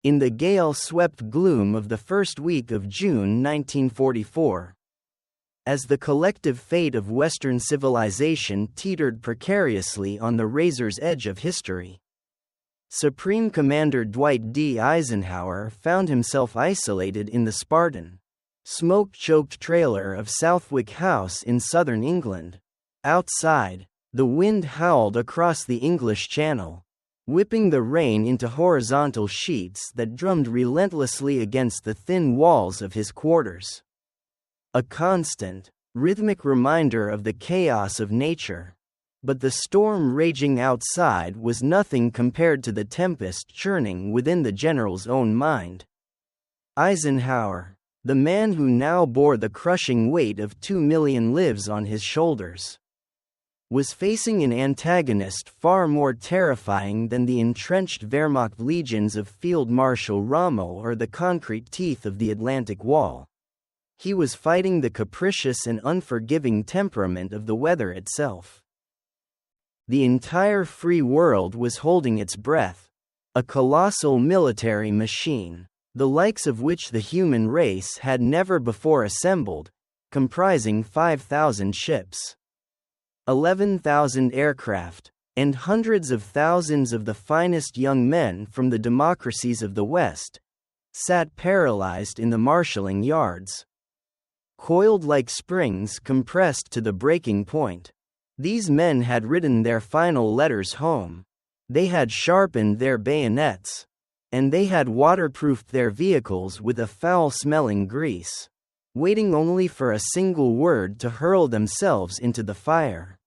in the gale-swept gloom of the first week of June 1944. As the collective fate of Western civilization teetered precariously on the razor's edge of history, Supreme Commander Dwight D. Eisenhower found himself isolated in the Spartan, smoke-choked trailer of Southwick House in southern England. Outside, the wind howled across the English Channel, whipping the rain into horizontal sheets that drummed relentlessly against the thin walls of his quarters. A constant, rhythmic reminder of the chaos of nature. But the storm raging outside was nothing compared to the tempest churning within the general's own mind. Eisenhower, the man who now bore the crushing weight of 2 million lives on his shoulders, was facing an antagonist far more terrifying than the entrenched Wehrmacht legions of Field Marshal Rommel or the concrete teeth of the Atlantic Wall. He was fighting the capricious and unforgiving temperament of the weather itself. The entire free world was holding its breath, a colossal military machine, the likes of which the human race had never before assembled, comprising 5,000 ships, 11,000 aircraft, and hundreds of thousands of the finest young men from the democracies of the West, sat paralyzed in the marshalling yards. Coiled like springs compressed to the breaking point, these men had written their final letters home. They had sharpened their bayonets, and they had waterproofed their vehicles with a foul-smelling grease, waiting only for a single word to hurl themselves into the fire.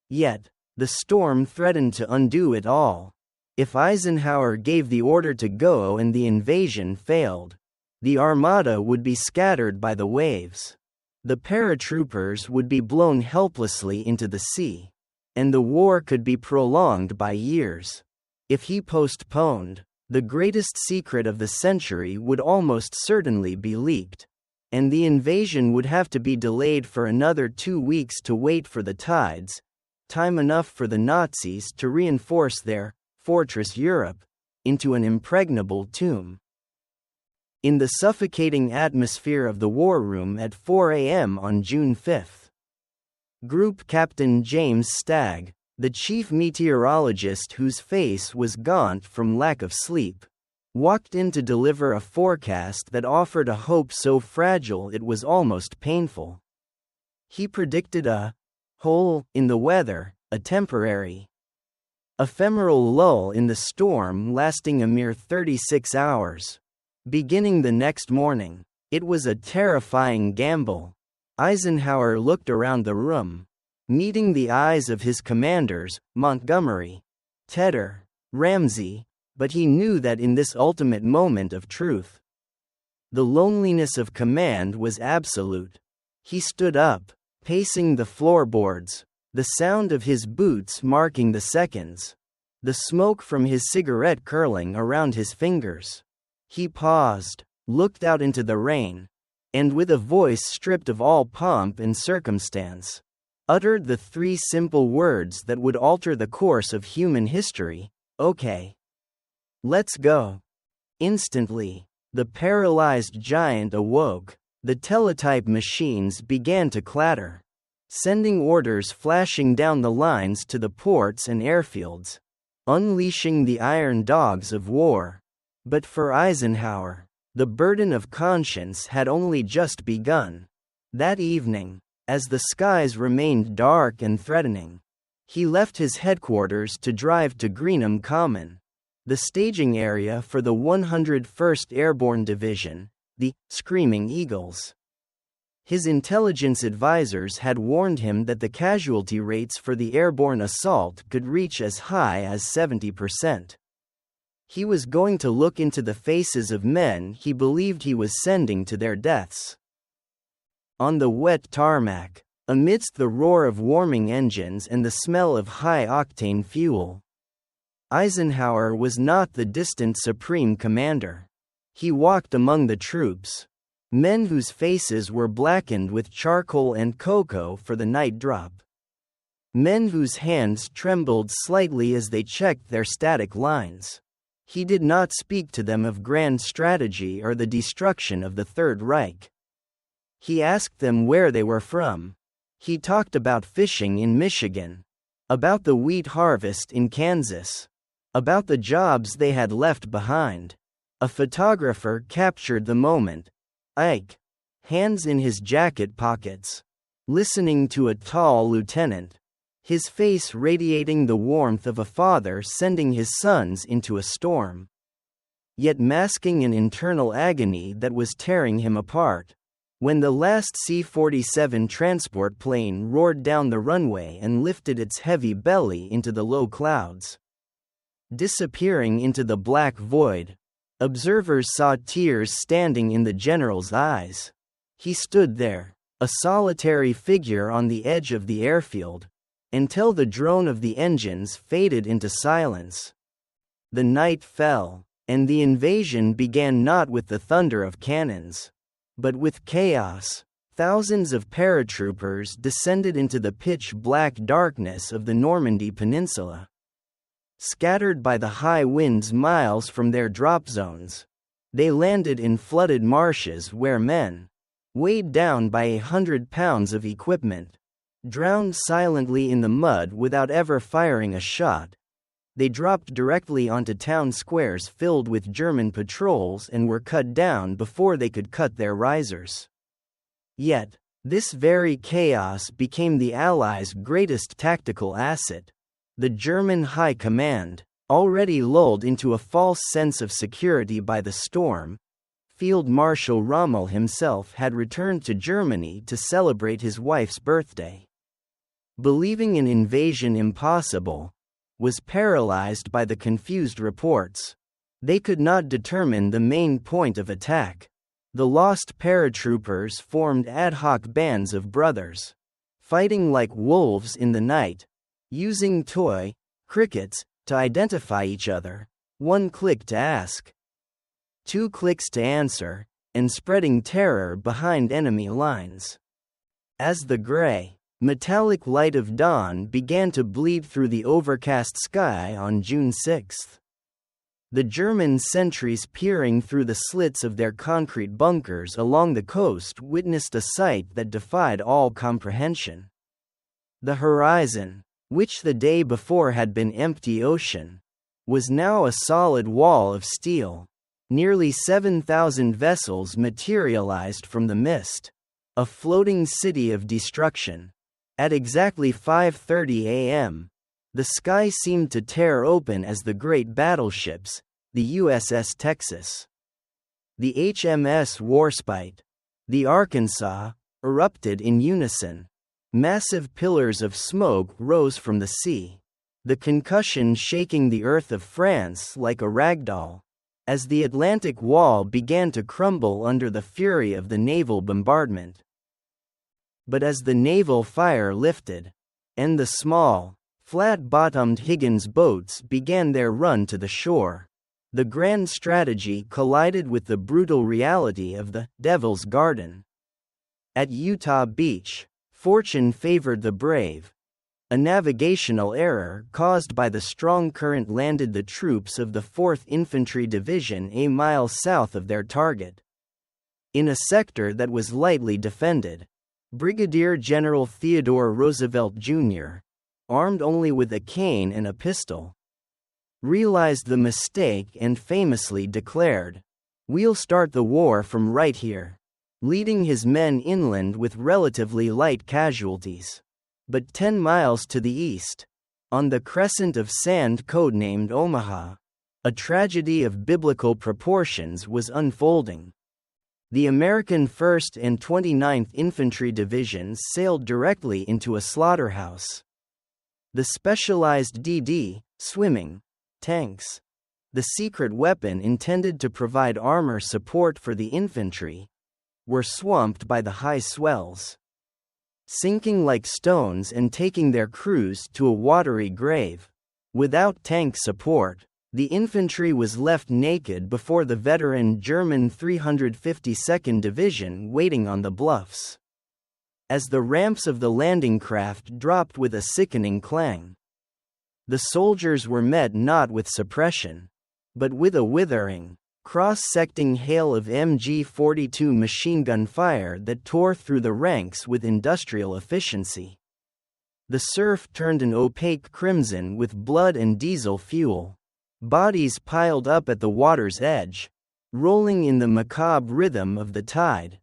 Yet, the storm threatened to undo it all. If Eisenhower gave the order to go and the invasion failed, the armada would be scattered by the waves. The paratroopers would be blown helplessly into the sea, and the war could be prolonged by years. If he postponed, the greatest secret of the century would almost certainly be leaked, and the invasion would have to be delayed for another 2 weeks to wait for the tides, time enough for the Nazis to reinforce their Fortress Europe into an impregnable tomb. In the suffocating atmosphere of the war room at 4 a.m. on June 5, Group Captain James Stagg, the chief meteorologist whose face was gaunt from lack of sleep, walked in to deliver a forecast that offered a hope so fragile it was almost painful. He predicted a hole in the weather, a temporary, ephemeral lull in the storm lasting a mere 36 hours. Beginning the next morning, it was a terrifying gamble. Eisenhower looked around the room, meeting the eyes of his commanders, Montgomery, Tedder, Ramsey, but he knew that in this ultimate moment of truth, the loneliness of command was absolute. He stood up, pacing the floorboards, the sound of his boots marking the seconds, the smoke from his cigarette curling around his fingers. He paused, looked out into the rain, and with a voice stripped of all pomp and circumstance, uttered the 3 simple words that would alter the course of human history: "Okay. Let's go." Instantly, the paralyzed giant awoke. The teletype machines began to clatter, sending orders flashing down the lines to the ports and airfields, unleashing the iron dogs of war. But for Eisenhower, the burden of conscience had only just begun. That evening, as the skies remained dark and threatening, he left his headquarters to drive to Greenham Common, the staging area for the 101st Airborne Division, the Screaming Eagles. His intelligence advisors had warned him that the casualty rates for the airborne assault could reach as high as 70%. He was going to look into the faces of men he believed he was sending to their deaths. On the wet tarmac, amidst the roar of warming engines and the smell of high-octane fuel, Eisenhower was not the distant Supreme Commander. He walked among the troops, men whose faces were blackened with charcoal and cocoa for the night drop, men whose hands trembled slightly as they checked their static lines. He did not speak to them of grand strategy or the destruction of the Third Reich. He asked them where they were from. He talked about fishing in Michigan, about the wheat harvest in Kansas, about the jobs they had left behind. A photographer captured the moment. Ike, hands in his jacket pockets, listening to a tall lieutenant, his face radiating the warmth of a father sending his sons into a storm, yet masking an internal agony that was tearing him apart. When the last C-47 transport plane roared down the runway and lifted its heavy belly into the low clouds, disappearing into the black void, observers saw tears standing in the general's eyes. He stood there, a solitary figure on the edge of the airfield, until the drone of the engines faded into silence. The night fell, and the invasion began not with the thunder of cannons, but with chaos. Thousands of paratroopers descended into the pitch-black darkness of the Normandy Peninsula. Scattered by the high winds miles from their drop zones, they landed in flooded marshes where men, weighed down by 100 pounds of equipment, drowned silently in the mud without ever firing a shot. They dropped directly onto town squares filled with German patrols and were cut down before they could cut their risers. Yet, this very chaos became the Allies' greatest tactical asset. The German High Command, already lulled into a false sense of security by the storm, Field Marshal Rommel himself had returned to Germany to celebrate his wife's birthday. Believing an invasion impossible, was paralyzed by the confused reports. They could not determine the main point of attack. The lost paratroopers formed ad hoc bands of brothers, fighting like wolves in the night, using toy crickets to identify each other, 1 click to ask, 2 clicks to answer, and spreading terror behind enemy lines. As the gray, metallic light of dawn began to bleed through the overcast sky on June 6, the German sentries peering through the slits of their concrete bunkers along the coast witnessed a sight that defied all comprehension. The horizon, which the day before had been empty ocean, was now a solid wall of steel. Nearly 7,000 vessels materialized from the mist, a floating city of destruction. At exactly 5:30 a.m., the sky seemed to tear open as the great battleships, the USS Texas, the HMS Warspite, the Arkansas, erupted in unison. Massive pillars of smoke rose from the sea, the concussion shaking the earth of France like a ragdoll, as the Atlantic Wall began to crumble under the fury of the naval bombardment. But as the naval fire lifted, and the small, flat-bottomed Higgins boats began their run to the shore, the grand strategy collided with the brutal reality of the Devil's Garden. At Utah Beach, fortune favored the brave. A navigational error caused by the strong current landed the troops of the 4th Infantry Division a mile south of their target. In a sector that was lightly defended, Brigadier General Theodore Roosevelt, Jr., armed only with a cane and a pistol, realized the mistake and famously declared, "We'll start the war from right here," leading his men inland with relatively light casualties. But 10 miles to the east, on the crescent of sand codenamed Omaha, a tragedy of biblical proportions was unfolding. The American 1st and 29th Infantry Divisions sailed directly into a slaughterhouse. The specialized DD, swimming, tanks, the secret weapon intended to provide armor support for the infantry, were swamped by the high swells, sinking like stones and taking their crews to a watery grave. Without tank support, the infantry was left naked before the veteran German 352nd Division waiting on the bluffs. As the ramps of the landing craft dropped with a sickening clang, the soldiers were met not with suppression, but with a withering, cross-secting hail of MG-42 machine gun fire that tore through the ranks with industrial efficiency. The surf turned an opaque crimson with blood and diesel fuel. Bodies piled up at the water's edge, rolling in the macabre rhythm of the tide.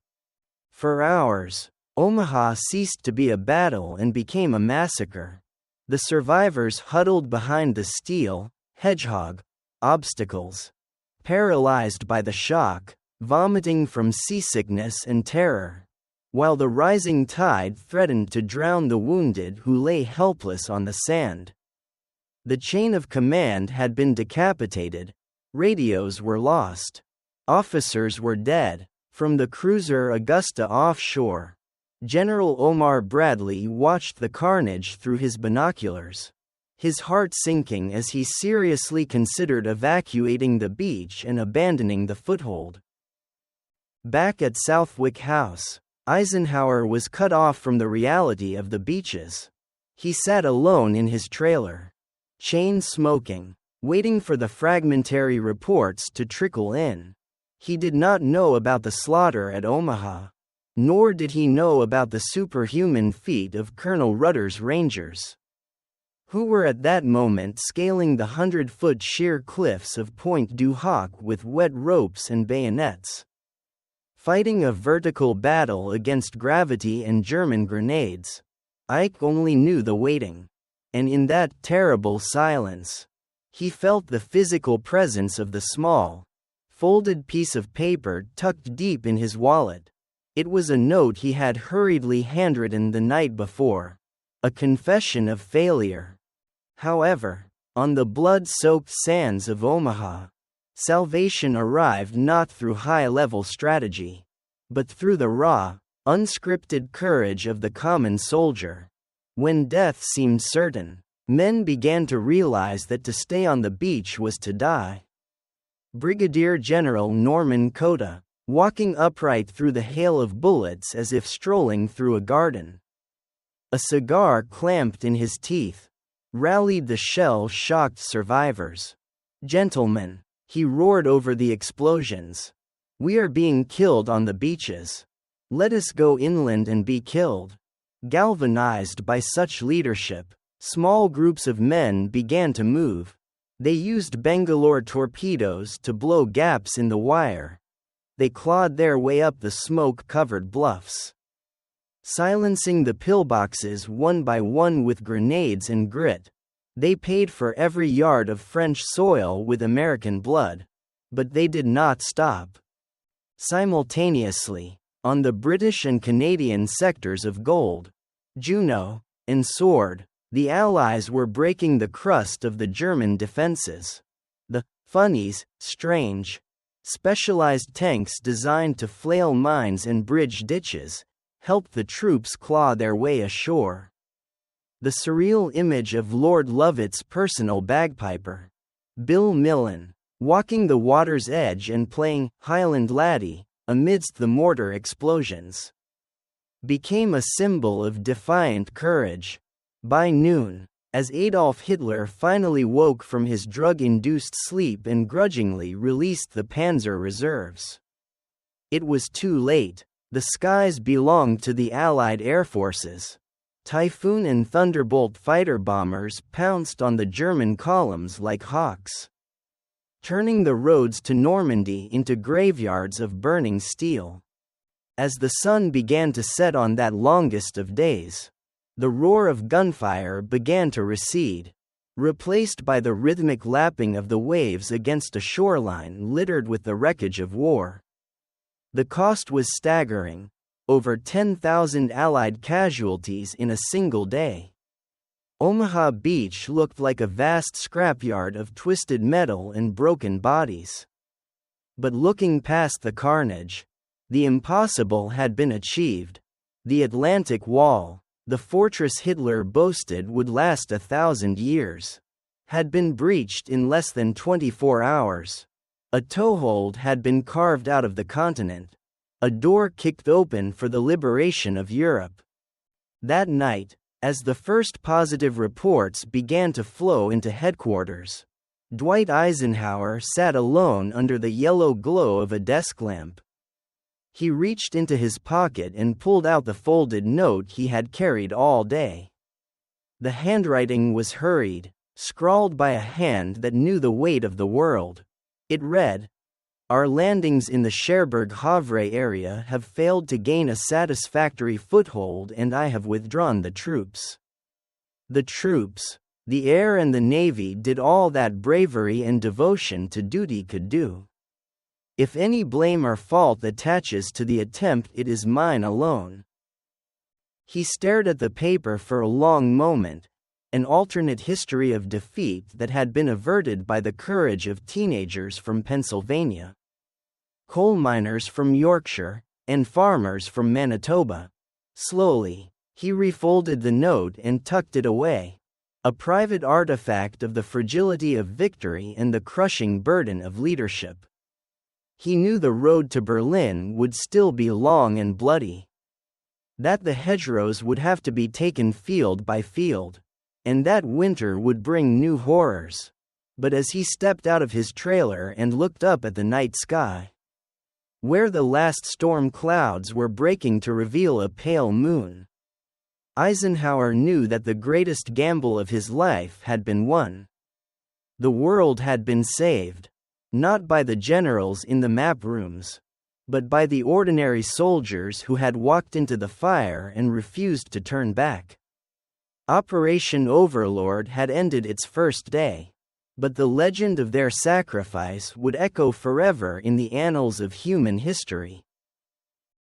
For hours, Omaha ceased to be a battle and became a massacre. The survivors huddled behind the steel, hedgehog, obstacles, paralyzed by the shock, vomiting from seasickness and terror, while the rising tide threatened to drown the wounded who lay helpless on the sand. The chain of command had been decapitated, radios were lost, officers were dead. From the cruiser Augusta offshore, General Omar Bradley watched the carnage through his binoculars, his heart sinking as he seriously considered evacuating the beach and abandoning the foothold. Back at Southwick House, Eisenhower was cut off from the reality of the beaches. He sat alone in his trailer, chain smoking, waiting for the fragmentary reports to trickle in. He did not know about the slaughter at Omaha, nor did he know about the superhuman feat of Colonel Rudder's Rangers, who were at that moment scaling the 100-foot sheer cliffs of Point du Hoc with wet ropes and bayonets, fighting a vertical battle against gravity and German grenades. Ike only knew the waiting, and in that terrible silence, he felt the physical presence of the small, folded piece of paper tucked deep in his wallet. It was a note he had hurriedly handwritten the night before, a confession of failure. However, on the blood-soaked sands of Omaha, salvation arrived not through high-level strategy, but through the raw, unscripted courage of the common soldier. When death seemed certain, men began to realize that to stay on the beach was to die. Brigadier General Norman Cota, walking upright through the hail of bullets as if strolling through a garden, a cigar clamped in his teeth, rallied the shell-shocked survivors. "Gentlemen," he roared over the explosions, "we are being killed on the beaches. Let us go inland and be killed." Galvanized by such leadership, small groups of men began to move. They used Bangalore torpedoes to blow gaps in the wire. They clawed their way up the smoke-covered bluffs, silencing the pillboxes one by one with grenades and grit. They paid for every yard of French soil with American blood. But they did not stop. Simultaneously, on the British and Canadian sectors of Gold, Juno, and Sword, the Allies were breaking the crust of the German defenses. The funnies, strange, specialized tanks designed to flail mines and bridge ditches, helped the troops claw their way ashore. The surreal image of Lord Lovett's personal bagpiper, Bill Millen, walking the water's edge and playing Highland Laddie amidst the mortar explosions, became a symbol of defiant courage. By noon, as Adolf Hitler finally woke from his drug-induced sleep and grudgingly released the Panzer reserves, it was too late. The skies belonged to the Allied air forces. Typhoon and Thunderbolt fighter bombers pounced on the German columns like hawks, turning the roads to Normandy into graveyards of burning steel. As the sun began to set on that longest of days, the roar of gunfire began to recede, replaced by the rhythmic lapping of the waves against a shoreline littered with the wreckage of war. The cost was staggering, over 10,000 Allied casualties in a single day. Omaha Beach looked like a vast scrapyard of twisted metal and broken bodies. But looking past the carnage, the impossible had been achieved. The Atlantic Wall, the fortress Hitler boasted would last 1,000 years, had been breached in less than 24 hours. A toehold had been carved out of the continent, a door kicked open for the liberation of Europe. That night, as the first positive reports began to flow into headquarters, Dwight Eisenhower sat alone under the yellow glow of a desk lamp. He reached into his pocket and pulled out the folded note he had carried all day. The handwriting was hurried, scrawled by a hand that knew the weight of the world. It read, "Our landings in the Cherbourg-Havre area have failed to gain a satisfactory foothold and I have withdrawn the troops." The troops, the air and the navy did all that bravery and devotion to duty could do. If any blame or fault attaches to the attempt, it is mine alone. He stared at the paper for a long moment, an alternate history of defeat that had been averted by the courage of teenagers from Pennsylvania, coal miners from Yorkshire, and farmers from Manitoba. Slowly, he refolded the note and tucked it away, a private artifact of the fragility of victory and the crushing burden of leadership. He knew the road to Berlin would still be long and bloody, that the hedgerows would have to be taken field by field, and that winter would bring new horrors. But as he stepped out of his trailer and looked up at the night sky, where the last storm clouds were breaking to reveal a pale moon, Eisenhower knew that the greatest gamble of his life had been won. The world had been saved, not by the generals in the map rooms, but by the ordinary soldiers who had walked into the fire and refused to turn back. Operation Overlord had ended its first day, but the legend of their sacrifice would echo forever in the annals of human history.